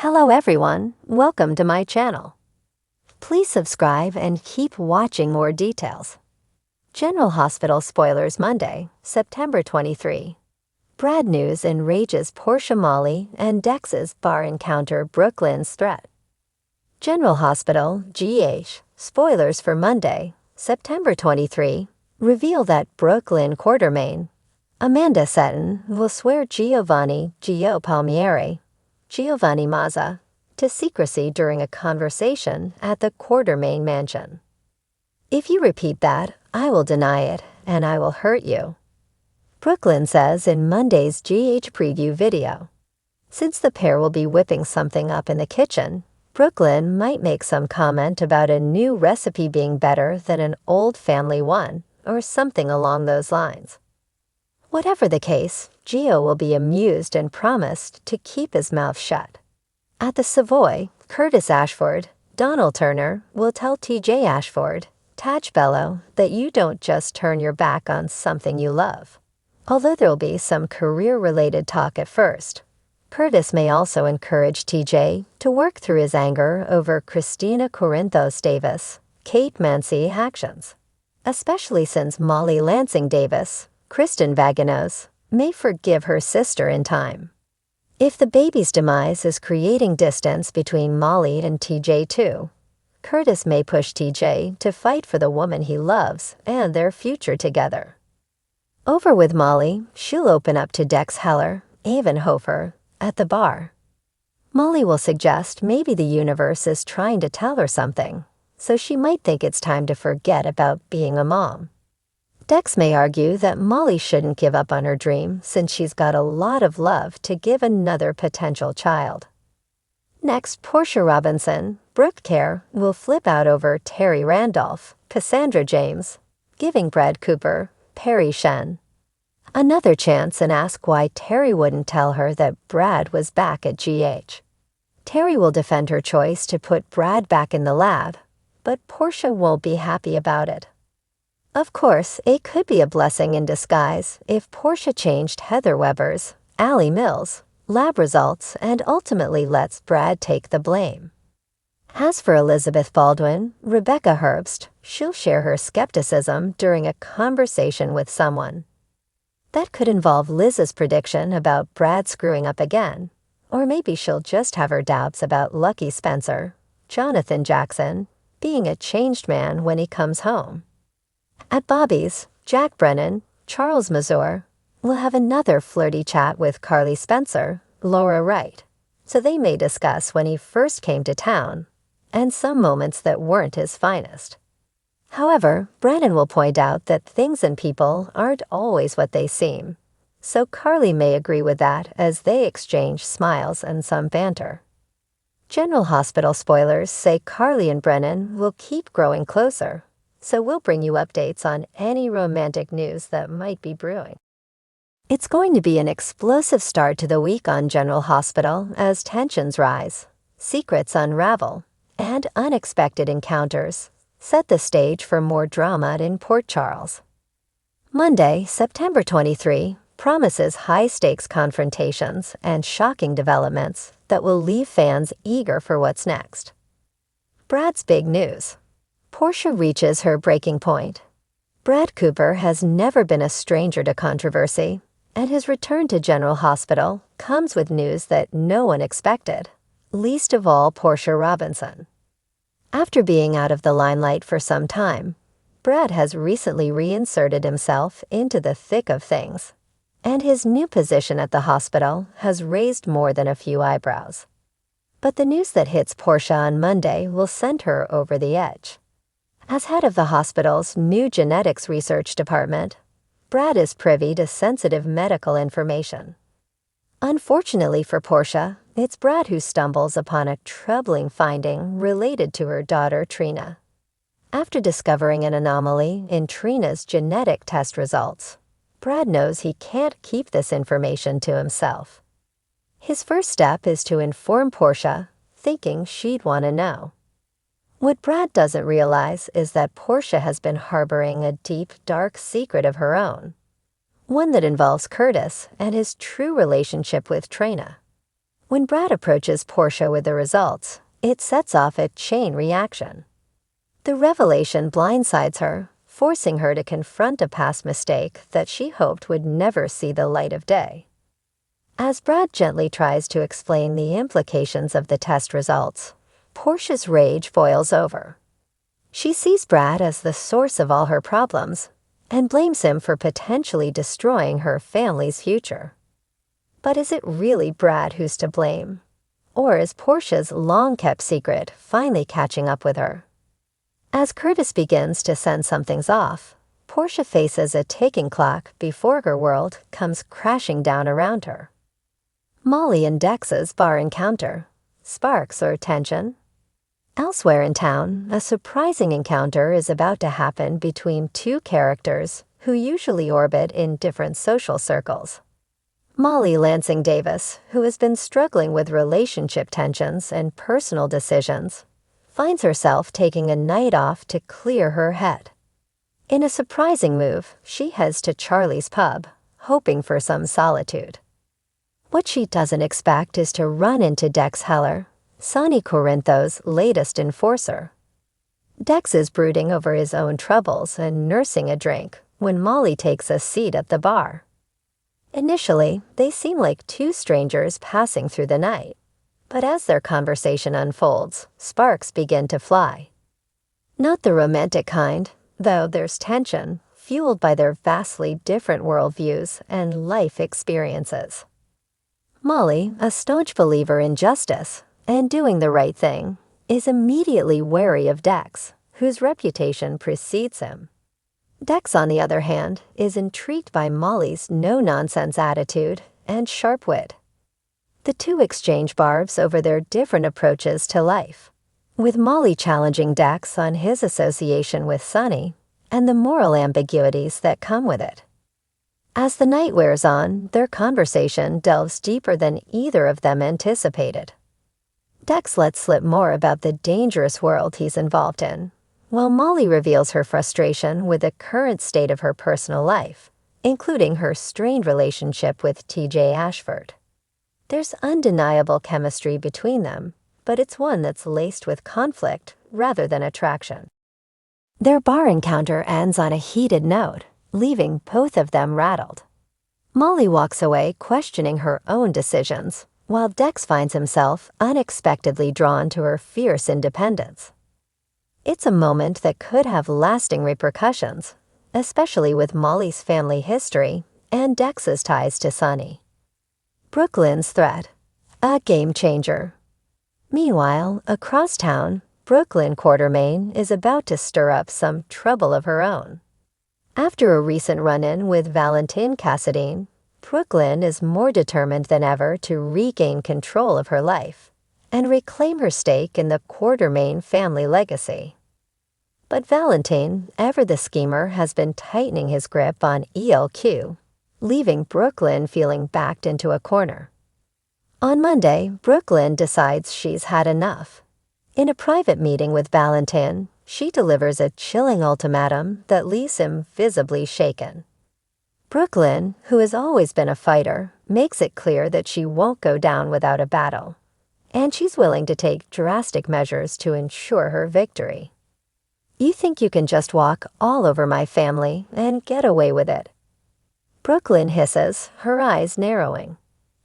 Hello everyone, welcome to my channel. Please subscribe and keep watching more details. General Hospital spoilers Monday, September 23. Brad news enrages Portia Molly and Dex's bar encounter Brooklyn's threat. General Hospital, GH, spoilers for Monday, September 23, reveal that Brooklyn Quartermain, Amanda Seton, will swear Giovanni Mazza, to secrecy during a conversation at the Quartermain mansion. "If you repeat that, I will deny it, and I will hurt you," Brooklyn says in Monday's GH preview video. Since the pair will be whipping something up in the kitchen, Brooklyn might make some comment about a new recipe being better than an old family one, or something along those lines. Whatever the case, Gio will be amused and promised to keep his mouth shut. At the Savoy, Curtis Ashford, Donald Turner, will tell TJ Ashford, Taj Bello, that you don't just turn your back on something you love. Although there'll be some career-related talk at first, Curtis may also encourage TJ to work through his anger over Christina Corinthos Davis, Kate Mansi actions, especially since Molly Lansing Davis, Kristen Vaginos, may forgive her sister in time. If the baby's demise is creating distance between Molly and TJ too, Curtis may push TJ to fight for the woman he loves and their future together. Over with Molly, she'll open up to Dex Heller, Avenhofer, at the bar. Molly will suggest maybe the universe is trying to tell her something, so she might think it's time to forget about being a mom. Dex may argue that Molly shouldn't give up on her dream since she's got a lot of love to give another potential child. Next, Portia Robinson, Brook Care, will flip out over Terry Randolph, Cassandra James, giving Brad Cooper, Perry Shen another chance and ask why Terry wouldn't tell her that Brad was back at GH. Terry will defend her choice to put Brad back in the lab, but Portia won't be happy about it. Of course, it could be a blessing in disguise if Portia changed Heather Weber's, Allie Mills, lab results and ultimately lets Brad take the blame. As for Elizabeth Baldwin, Rebecca Herbst, she'll share her skepticism during a conversation with someone. That could involve Liz's prediction about Brad screwing up again, or maybe she'll just have her doubts about Lucky Spencer, Jonathan Jackson, being a changed man when he comes home. At Bobby's, Jack Brennan, Charles Mazur, will have another flirty chat with Carly Spencer, Laura Wright, so they may discuss when he first came to town, and some moments that weren't his finest. However, Brennan will point out that things and people aren't always what they seem, so Carly may agree with that as they exchange smiles and some banter. General Hospital spoilers say Carly and Brennan will keep growing closer, so we'll bring you updates on any romantic news that might be brewing. It's going to be an explosive start to the week on General Hospital as tensions rise, secrets unravel, and unexpected encounters set the stage for more drama in Port Charles. Monday, September 23, promises high-stakes confrontations and shocking developments that will leave fans eager for what's next. Brad's big news. Portia reaches her breaking point. Brad Cooper has never been a stranger to controversy, and his return to General Hospital comes with news that no one expected, least of all Portia Robinson. After being out of the limelight for some time, Brad has recently reinserted himself into the thick of things, and his new position at the hospital has raised more than a few eyebrows. But the news that hits Portia on Monday will send her over the edge. As head of the hospital's new genetics research department, Brad is privy to sensitive medical information. Unfortunately for Portia, it's Brad who stumbles upon a troubling finding related to her daughter Trina. After discovering an anomaly in Trina's genetic test results, Brad knows he can't keep this information to himself. His first step is to inform Portia, thinking she'd want to know. What Brad doesn't realize is that Portia has been harboring a deep, dark secret of her own, one that involves Curtis and his true relationship with Trina. When Brad approaches Portia with the results, it sets off a chain reaction. The revelation blindsides her, forcing her to confront a past mistake that she hoped would never see the light of day. As Brad gently tries to explain the implications of the test results, Portia's rage boils over. She sees Brad as the source of all her problems and blames him for potentially destroying her family's future. But is it really Brad who's to blame? Or is Portia's long-kept secret finally catching up with her? As Curtis begins to send some things off, Portia faces a ticking clock before her world comes crashing down around her. Molly and Dex's bar encounter. Sparks or tension? Elsewhere in town, a surprising encounter is about to happen between two characters who usually orbit in different social circles. Molly Lansing Davis, who has been struggling with relationship tensions and personal decisions, finds herself taking a night off to clear her head. In a surprising move, she heads to Charlie's pub, hoping for some solitude. What she doesn't expect is to run into Dex Heller, Sonny Corinthos' latest enforcer. Dex is brooding over his own troubles and nursing a drink when Molly takes a seat at the bar. Initially, they seem like two strangers passing through the night, but as their conversation unfolds, sparks begin to fly. Not the romantic kind, though there's tension, fueled by their vastly different worldviews and life experiences. Molly, a staunch believer in justice and doing the right thing, is immediately wary of Dex, whose reputation precedes him. Dex, on the other hand, is intrigued by Molly's no-nonsense attitude and sharp wit. The two exchange barbs over their different approaches to life, with Molly challenging Dex on his association with Sonny and the moral ambiguities that come with it. As the night wears on, their conversation delves deeper than either of them anticipated. Dex lets slip more about the dangerous world he's involved in, while Molly reveals her frustration with the current state of her personal life, including her strained relationship with T.J. Ashford. There's undeniable chemistry between them, but it's one that's laced with conflict rather than attraction. Their bar encounter ends on a heated note, leaving both of them rattled. Molly walks away questioning her own decisions, while Dex finds himself unexpectedly drawn to her fierce independence. It's a moment that could have lasting repercussions, especially with Molly's family history and Dex's ties to Sonny. Brooklyn's threat, a game changer. Meanwhile, across town, Brooklyn Quartermain is about to stir up some trouble of her own. After a recent run-in with Valentine Cassadine, Brooklyn is more determined than ever to regain control of her life and reclaim her stake in the Quartermain family legacy. But Valentine, ever the schemer, has been tightening his grip on ELQ, leaving Brooklyn feeling backed into a corner. On Monday, Brooklyn decides she's had enough. In a private meeting with Valentine, she delivers a chilling ultimatum that leaves him visibly shaken. Brooklyn, who has always been a fighter, makes it clear that she won't go down without a battle, and she's willing to take drastic measures to ensure her victory. "You think you can just walk all over my family and get away with it?" Brooklyn hisses, her eyes narrowing.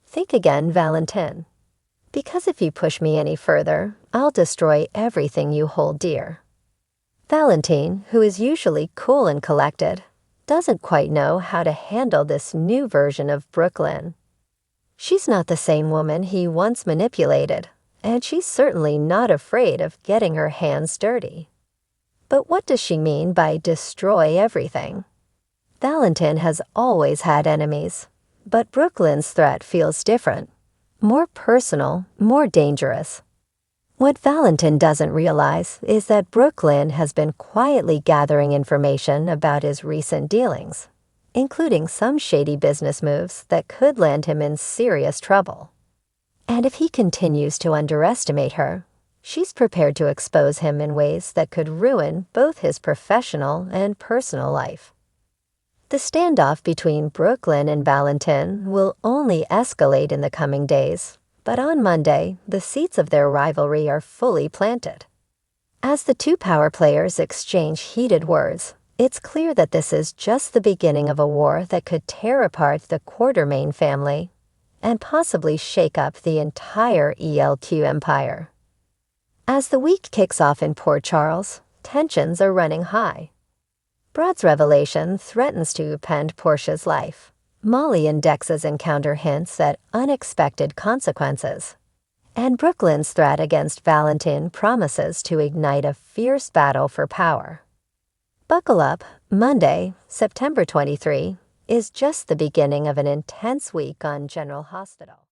"Think again, Valentine. Because if you push me any further, I'll destroy everything you hold dear." Valentine, who is usually cool and collected, doesn't quite know how to handle this new version of Brooklyn. She's not the same woman he once manipulated, and she's certainly not afraid of getting her hands dirty. But what does she mean by destroy everything? Valentine has always had enemies, but Brooklyn's threat feels different, more personal, more dangerous. What Valentine doesn't realize is that Brooklyn has been quietly gathering information about his recent dealings, including some shady business moves that could land him in serious trouble. And if he continues to underestimate her, she's prepared to expose him in ways that could ruin both his professional and personal life. The standoff between Brooklyn and Valentine will only escalate in the coming days, But on Monday, the seeds of their rivalry are fully planted. As the two power players exchange heated words, it's clear that this is just the beginning of a war that could tear apart the Quartermain family and possibly shake up the entire ELQ empire. As the week kicks off in Port Charles, tensions are running high. Brad's revelation threatens to upend Portia's life. Molly and Dex's encounter hints at unexpected consequences. And Brooklyn's threat against Valentin promises to ignite a fierce battle for power. Buckle up, Monday, September 23, is just the beginning of an intense week on General Hospital.